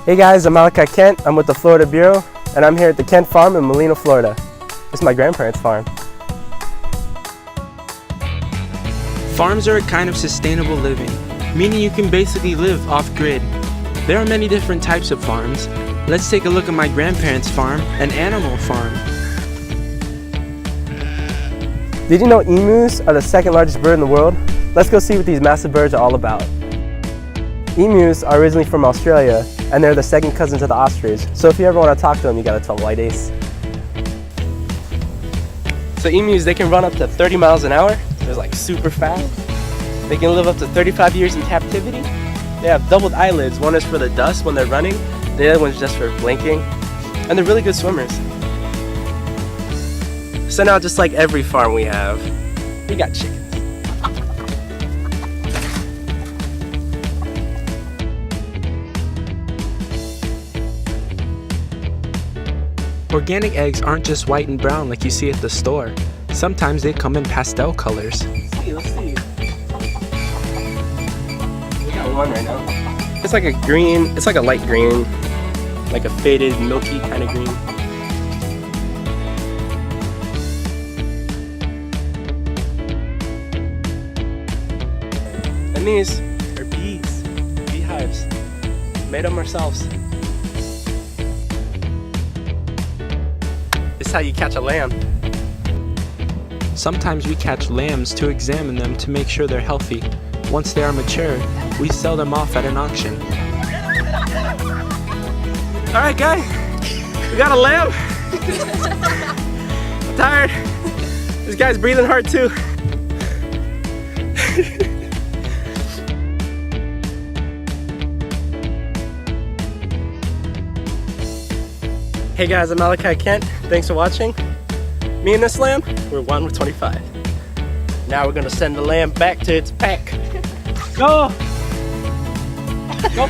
Hey guys, I'm Alakai Kent. I'm with the Florida Bureau, and I'm here at the Kent Farm in Molino, Florida. This is my grandparents' farm. Farms are a kind of sustainable living, meaning you can basically live off-grid. There are many different types of farms. Let's take a look at my grandparents' farm, an animal farm. Did you know emus are the second largest bird in the world? Let's go see what these massive birds are all about. Emus are originally from Australia, and they're the second cousins to the ostrich. So if you ever want to talk to them, you gotta tell White Ace. So emus, they can run up to 30 miles an hour. They're like super fast. They can live up to 35 years in captivity. They have doubled eyelids. One is for the dust when they're running. The other one's just for blinking. And they're really good swimmers. So now, just like every farm we have, we got chickens. Organic eggs aren't just white and brown like you see at the store. Sometimes they come in pastel colors. Let's see. We got one right now. It's like a green, it's like a light green, like a faded, milky kind of green. And these are bees, beehives. Made them ourselves. This is how you catch a lamb. Sometimes we catch lambs to examine them to make sure they're healthy. Once they are mature, we sell them off at an auction. Alright guys, we got a lamb. I'm tired. This guy's breathing hard too. Hey guys, I'm Alakai Kent. Thanks for watching. Me and this lamb, we're 1 with 25. Now we're gonna send the lamb back to its pack. Go! Go!